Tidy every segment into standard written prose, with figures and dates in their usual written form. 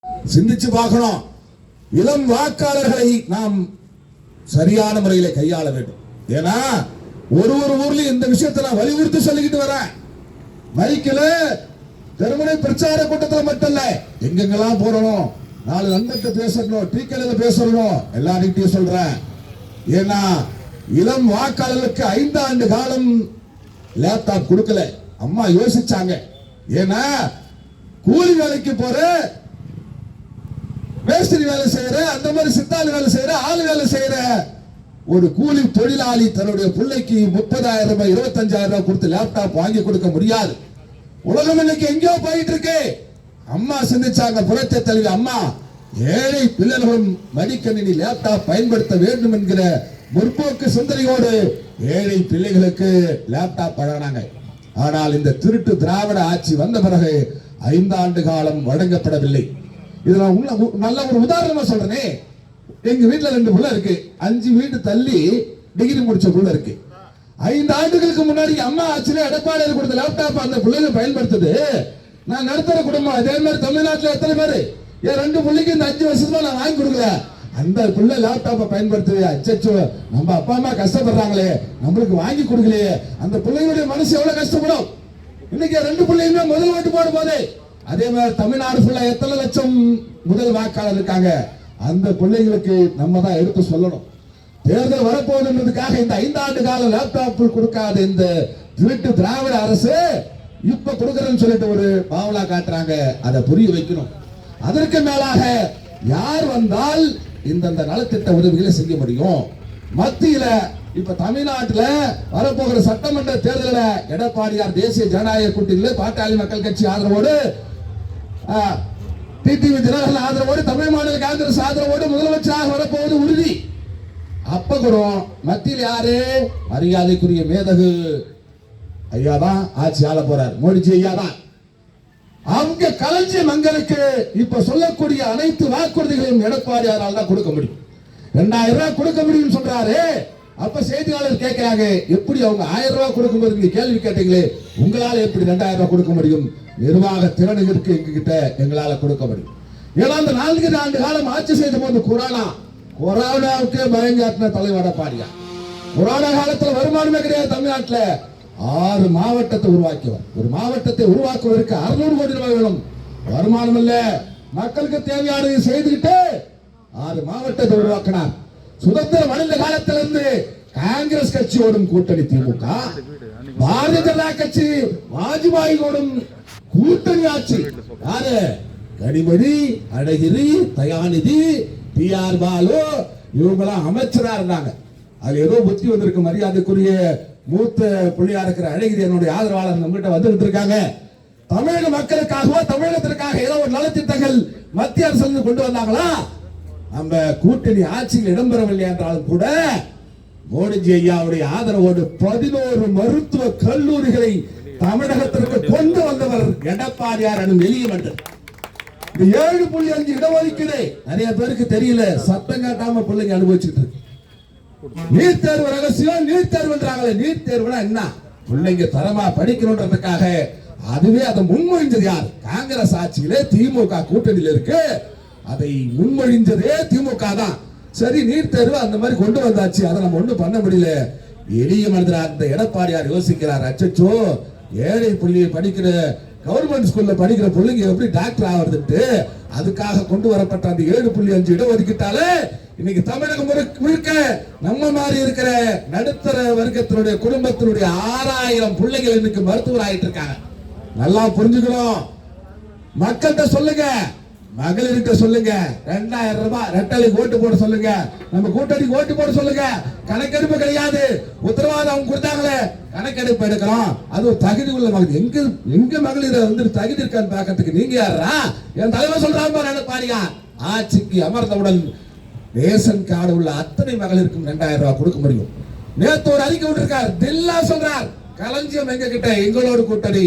சிந்திச்சு பார்க்கணும். இளம் வாக்காளர்களை நாம் சரியான முறையில் கையாள வேண்டும். ஏன்னா ஒரு ஊர்லயும் இந்த விஷயத்தை நான் வலியுறுத்தி சொல்லிக்கிட்டு வரேன். மைக்கில தெருமுனை பிரச்சார கூட்டத்தில் மட்டும் இல்ல, எங்கெங்கெல்லாம் போறோம், 4 நண்பர்கிட்ட பேசணும், டீக்கடையில பேசணும், எல்லார்கிட்டையும் சொல்றேன். ஏன்னா இளம் வாக்காளர்களுக்கு 5 ஆண்டு காலம் லேப்டாப் கொடுக்கல. அம்மா யோசிச்சாங்க. ஏன்னா கூலி வேலைக்கு போற, மேஸ்திரி வேலை செய்யற, அந்த மாதிரி சித்தாளு வேலை செய்யற, ஆளு வேலை செய்யற ஒரு கூலி தொழிலாளி தன்னுடைய பிள்ளைக்கு 30,000 ரூபாய் 25,000 ரூபாய் கொடுத்து லேப்டாப் வாங்கி கொடுக்க முடியாது. உலகம் இன்னைக்கு எங்கேயோ போயிட்டு இருக்கு. அம்மா சிந்திச்சாங்க, புரட்சி தலைவி அம்மா, ஏழை பிள்ளைகளும் மடிக்கணினி லேப்டாப் பயன்படுத்த வேண்டும் என்கிற முற்போக்கு சிந்தனையோடு ஏழை பிள்ளைகளுக்கு லேப்டாப் வழங்கினாங்க. ஆனால் இந்த திருட்டு திராவிட ஆட்சி வந்த பிறகு 5 ஆண்டு காலம் வழங்கப்படவில்லை. இது நல்ல ஒரு உதாரணமா சொல்றேனே. எங்க வீட்டுல 2 புள்ள இருக்கு. 5 வீடு தள்ளி டிகிரி முடிச்ச புள்ள இருக்கு. 5 ஆண்டுகளுக்கு முன்னாடி அம்மா ஆட்சியில எடப்பாடியார் கொடுத்த லேப்டாப் அந்த பிள்ளைகள் பயன்படுத்துது. நான் நடுத்தர குடும்பம். அதே மாதிரி தமிழ்நாட்டில் எத்தனை பேரு என் 2 பிள்ளைக்கு இந்த 5 வருஷத்துல நான் வாங்கி கொடுக்கல. அந்த பிள்ளை லேப்டாப்பை பயன்படுத்துது. அச்சோ, நம்ம அப்பா அம்மா கஷ்டப்படுறாங்களே, நம்மளுக்கு வாங்கி கொடுக்கலையே, அந்த பிள்ளைகளுடைய மனசு எவ்வளவு கஷ்டப்படும். இன்னைக்கு 2 பிள்ளையுமே முதல் ஓட்டு போடும் போது, அதே மாதிரி தமிழ்நாடு ஃபுல்லா எத்தனை லட்சம் முதல் வாக்காளர் இருக்காங்க. அந்த பிள்ளைகளுக்கு நம்ம தான் எடுத்து சொல்லணும். தேர்தல் வரப்போகுதுன்றதுக்காக இந்த 5 ஆண்டு கால லேப்டாப் கொடுக்காத இந்த திருட்டு திராவிட அரசு இப்ப கொடுக்கறேன்னு சொல்லிட்டு ஒரு பாவலா காட்டுறாங்க. அதை புரிய வைக்கணும். அதற்கு மேலாக யார் வந்தால் இந்த நலத்திட்ட உதவிகளை செய்ய முடியும். மத்தியில இப்ப தமிழ்நாட்டில் வரப்போகிற சட்டமன்ற தேர்தலில் எடப்பாடியார் தேசிய ஜனநாயக கூட்டணியில் பாட்டாளி மக்கள் கட்சி ஆதரவோடு, டிடிவி தினகரன் ஆதரவோடு, தமிழ் மாநில காங்கிரஸ் ஆதரவோடு முதலமைச்சராக வரப்போவது உறுதி. அப்ப கூட மத்தியில் யாரு? மரியாதைக்குரிய மேதகு ஐயா தான் ஆட்சி ஆள போறார். மோடிஜி ஐயா தான். அவங்க களஞ்சிய மங்களுக்கு இப்ப சொல்லக்கூடிய அனைத்து வாக்குறுதிகளையும் எடப்பாடியாரால் தான் கொடுக்க முடியும். 2,000 ரூபாய் கொடுக்க முடியும் சொல்றாரு. அப்ப செய்தியாளர் கேட்கிறாங்க, எப்படி அவங்க 1000 ரூபாய் கொடுக்கும்போது நீங்க கேள்வி கேட்டீங்களே, உங்களால எப்படி 2,000 ரூபாய் கொடுக்க முடியும்? நிர்வாக திறன் இருக்கு எங்ககிட்ட, எங்களால கொடுக்க முடியும். ஏன்னா அந்த 4 ஆண்டு காலம் ஆட்சி செய்த போது கொரோனாவுக்கே பயங்காட்டின தலைவர் எடப்பாடியார். கொரோனா காலத்தில் வருமானமே கிடையாது. தமிழ்நாட்டில் 6 மாவட்டத்தை உருவாக்கியவர். ஒரு மாவட்டத்தை உருவாக்குவதற்கு 600 கோடி ரூபாய் வேணும். வருமானம் இல்ல, மக்களுக்கு தேவையானதை செய்துகிட்டு 6 மாவட்டத்தை உருவாக்கினார். சுதந்திரம் அடைந்த காலத்திலிருந்து காங்கிரஸ் கட்சியோடும் கூட்டணி திமுக, பாரதிய ஜனதா கட்சி வாஜ்பாயோடும் கூட்டணி ஆட்சி. யாரு? கனிமொழி, அழகிரி, தயாநிதி, டிஆர் பாலு, இவங்கெல்லாம் அமைச்சரா இருந்தாங்க. அது ஏதோ புத்தி வந்திருக்கு. மரியாதைக்குரிய மூத்த புள்ளியா இருக்கிற அழகிரி என்னுடைய ஆதரவாளர் நம்மகிட்ட வந்துட்டு இருக்காங்க. தமிழக மக்களுக்காகவோ தமிழகத்திற்காக ஏதோ ஒரு நலத்திட்டங்கள் மத்திய அரசு கொண்டு வந்தாங்களா? நம்ம கூட்டணி ஆட்சியில் இடம்பெறவில்லை என்றாலும் கூட மோடிஜி ஐயாவுடைய ஆதரவோடு 11 மருத்துவ கல்லூரிகளை தமிழகத்திற்கு கொண்டு வந்தவர் எடப்பாடியார் எனும் எளிய மனிதர். 7.5 இடஒதுக்கீடு நிறைய பேருக்கு தெரியல. சத்தம் காட்டாம பிள்ளைங்க அனுபவிச்சுட்டு இருக்கு. நீட் தேர்வு ரகசியம், நீட் தேர்வுன்றாங்களே. நீட் தேர்வுனா என்ன? பிள்ளைங்க தரமா படிக்கணும்ன்றதுக்காக அதுவே அதை முன்மொழிஞ்சது யார்? காங்கிரஸ் ஆட்சியிலே திமுக கூட்டணியில் இருக்கு. அதை முன்மொழிஞ்சதே திமுக தான். சரி, நீட் தேர்வு அந்த மாதிரி கொண்டு வந்தாச்சு, அதை நம்ம ஒண்ணும் பண்ண முடியல. எளிய மனிதர் அந்த எடப்பாடியார் யோசிக்கிறார், அச்சோ ஏழை பிள்ளையை படிக்கிற கவர்மெண்ட் ஸ்கூல்ல படிக்கிற பிள்ளைங்க எப்படி டாக்டர் ஆகுறதுட்டு அதுக்காக கொண்டு வரப்பட்ட அந்த 7.5 இடஒதுக்கீட்டாலே இன்னைக்கு தமிழகம் முழுக்க நம்ம மாதிரி இருக்கிற நடுத்தர வர்க்கத்தினுடைய குடும்பத்தினுடைய 6,000 பிள்ளைகள் இன்னைக்கு மருத்துவர் ஆயிட்டு இருக்காங்க. நல்லா புரிஞ்சுக்கணும். மக்கள்கிட்ட சொல்லுங்க, மகளிர்கிட்ட சொல்லுங்க, 2,000 ரூபாய் ரெட்டலைக்கு ஓட்டு போட சொல்லுங்க, நம்ம கூட்டணிக்கு ஓட்டு போட சொல்லுங்க. கணக்கெடுப்பு கிடையாது, உத்தரவாதம் அவங்க கொடுத்தாங்களே, கணக்கெடுப்பு எடுக்கிறோம். அது தகுதி உள்ள மகளிர். எங்க மகளிர் வந்து தகுதி இருக்கான்னு பாக்கிறதுக்கு நீங்க யாரா? என் தலைவர் சொல்றாங்க, எடப்பாடியார் ஆட்சிக்கு அமர்ந்தவுடன் ரேஷன் கார்டு உள்ள அத்தனை மகளிருக்கும் 2,000 ரூபாய் கொடுக்க முடியும். நேத்து ஒரு அறிக்கை விட்டுருக்கார், தில்லா சொல்றார், களஞ்சியம் எங்க கிட்ட, எங்களோட கூட்டணி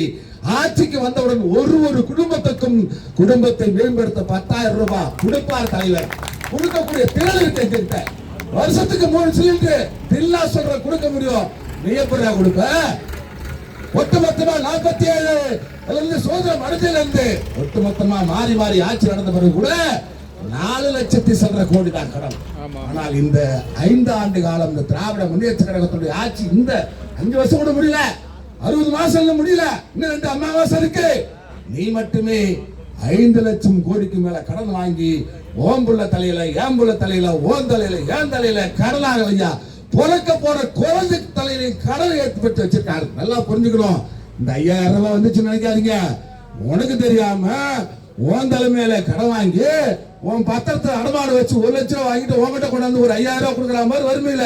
ஆட்சிக்கு வந்தவுடன் ஒரு குடும்பத்துக்கும் குடும்பத்தை மேம்படுத்த 10,000 ரூபாய் கொடுப்பார் தலைவர். கொடுக்கக்கூடிய திறன் இருக்கு. வருஷத்துக்கு 3 சிலிண்டர் தில்லா சொல்ற கொடுக்க முடியும். நீ எப்படியா கொடுப்ப? ஒட்டுமொத்தமா 47 சுதந்திரம் அடைஞ்சிலிருந்து ஒட்டுமொத்தமா மாறி மாறி ஆட்சி நடந்த பிறகு கூட 4 லட்சத்தி சில்லற கோடி தான் கடன். ஆனால் இந்த 5 ஆண்டு காலம் இந்த திராவிட முன்னேற்ற கழகத்துடைய ஆட்சி இந்த 5 வருஷம் கூட முடியல, 60 மாசம் முடியல, இன்னும் 2 அமாவாசை இருக்கு. நீ மட்டுமே 5 லட்சம் கோடிக்கு மேல கடன் வாங்கி ஓம்புள்ள தலையில ஏம்புள்ள தலையில ஓன் தலையில ஏன் தலையில கடனாக வையா பொழக்க போற குழந்தை தலையில கடனை ஏற்பட்டு வச்சிருக்காரு. நல்லா புரிஞ்சுக்கணும். இந்த 5000 ரூபாய் வந்துச்சு நினைக்காதீங்க. உனக்கு தெரியாம உன் தலைமையில கடன் வாங்கி உன் பத்திரத்தை அடமாடு வச்சு 1 லட்சம் ரூபாய் வாங்கிட்டு உங்ககிட்ட கொண்டாந்து ஒரு 5000 ரூபாய் கொடுக்குற மாதிரி வறுமையில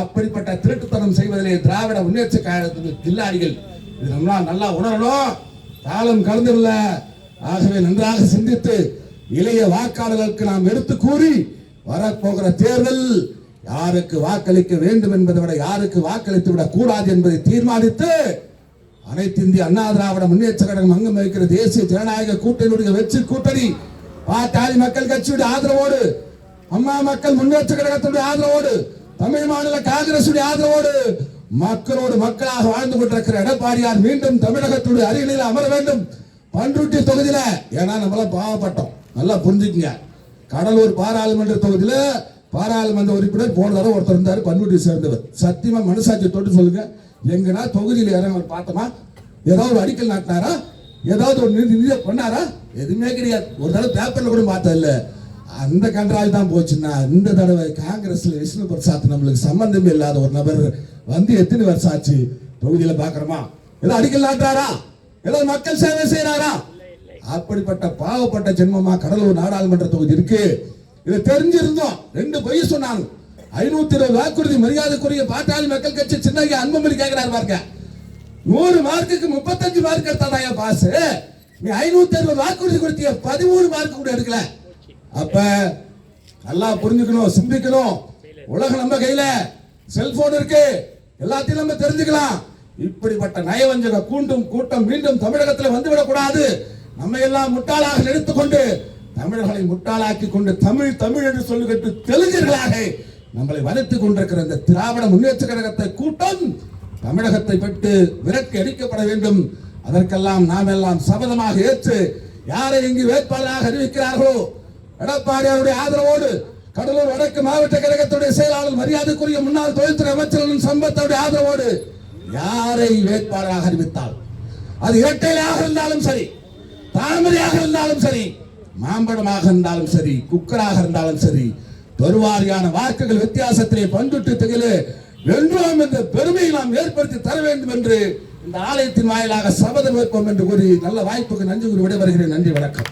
அப்படிப்பட்ட திருட்டுத்தனம் செய்வதிலே திராவிட முன்னேற்ற கழகத்தின் கில்லாடிகள் இது நம்மளால் நல்லா உணரணும். காலம் கடந்துள்ள. ஆகவே நன்றாக சிந்தித்து இளைய வாக்காளர்களுக்கு நாம் எடுத்து கூறி வரப்போகிற தேர்தல் யாருக்கு வாக்களிக்க வேண்டும் என்பதை விட யாருக்கு வாக்களித்து விடக் கூடாது என்பதை தீர்மானித்து அனைத்து இந்திய அண்ணா திராவிட முன்னேற்ற கழகம் அங்கம் வகிக்கிற தேசிய ஜனநாயக கூட்டணியுடைய வெற்றி கூட்டணி பாட்டாளி மக்கள் கட்சியுடைய ஆதரவோடு, அம்மா மக்கள் முன்னேற்ற கழகத்துடைய ஆதரவோடு, தமிழ் மாநில காங்கிரஸ் ஆதரவோடு மக்களோடு மக்களாக வாழ்ந்து கொண்டிருக்கிற எடப்பாடியார் மீண்டும் தமிழகத்துடைய அருகில் அமர வேண்டும். பண்ருட்டி தொகுதியில ஏன்னா நம்மள பாவப்பட்டோம். நல்லா புரிஞ்சுக்கங்க. கடலூர் பாராளுமன்ற தொகுதியில பாராளுமன்ற உறுப்பினர் போன தடவை ஒருத்தர் இருந்தாரு, பண்ருட்டி சேர்ந்தவர். சத்தியமா மனசாட்சி தொட்டு சொல்லுங்க, எங்கன்னா தொகுதியில் இறங்க பார்த்தோமா? ஏதாவது அடிக்கல் நாட்டினாரா? ஏதாவது ஒரு நிதி பண்ணாரா? எதுவுமே கிடையாது. ஒரு தடவை பேப்பர்ல கூட பார்த்தா இல்ல. அந்த கன்றால் தான் போச்சுன்னா இந்த தடவை காங்கிரஸ்ல விஷ்ணு பிரசாத் நம்மளுக்கு சம்பந்தமே இல்லாத ஒரு நபர் வந்து எத்தனை வருஷம் ஆச்சு தொகுதியில பாக்குறோமா? ஏதாவது அடிக்கல் நாட்டாரா? ஏதாவது மக்கள் சேவை செய்யறாரா? அப்படிப்பட்ட பாவப்பட்ட ஜென்மமா கடலூர் நாடாளுமன்ற தொகுதி இருக்கு. இதை தெரிஞ்சிருந்தோம். 2 பொய் சொன்னாங்க. 520 வாக்குறுதி மரியாதைக்குரிய பாட்டாளி மக்கள் கட்சி சின்ன அன்புமணி கேட்கிறாரு பாருங்க. 100 மார்க்குக்கு 35 மார்க் எடுத்தாதாயா பாஸ். நீ 560 வாக்குறுதி கொடுத்திய 13 மார்க் கூட எடுக்கல. அப்ப நல்லா புரிஞ்சுக்கணும், சிந்திக்கணும். உலகம் நம்ம கையில செல்போன் இருக்கு, எல்லாத்தையும் நம்ம தெரிஞ்சுக்கலாம். இப்படிப்பட்ட நயவஞ்சக கூட்டம் மீண்டும் தமிழகத்தில் வந்துவிடக் கூடாது. நம்ம எல்லாம் முட்டாளாக எடுத்துக்கொண்டு தமிழர்களை முட்டாளாக்கி கொண்டு தமிழ் என்று சொல்லிவிட்டு தெலுங்கர்களாக நம்மளை வதைத்துக் கொண்டிருக்கிற இந்த திராவிட முன்னேற்ற கழகத்தை கூட்டம் தமிழகத்தை விட்டு விரட்டி அடிக்கப்பட வேண்டும். அதற்கெல்லாம் நாம் எல்லாம் சபதமாக ஏற்று யாரை இங்கு வேட்பாளராக அறிவிக்கிறார்களோ எடப்பாடியாருடைய ஆதரவோடு கடலூர் வடக்கு மாவட்ட கழகத்துடைய செயலாளர் மரியாதைக்குரிய முன்னாள் தொழில்துறை அமைச்சர் சம்பத்துடைய ஆதரவோடு யாரை வேட்பாளராக அறிவித்தால் அது இரட்டையாக இருந்தாலும் சரி, தாமரையாக இருந்தாலும் சரி, மாம்பழமாக இருந்தாலும் சரி, குக்கராக இருந்தாலும் சரி, பெருவாரியான வாக்குகள் வித்தியாசத்திலே பண்ருட்டி தொகுதியிலே வென்றோம் என்ற பெருமையை நாம் ஏற்படுத்தி தர வேண்டும் என்று இந்த ஆலயத்தின் வாயிலாக சபதம் ஏற்போம் என்று கூறி நல்ல வாய்ப்புக்கு நன்றி கூறி விடைபெறுகிறேன். நன்றி, வணக்கம்.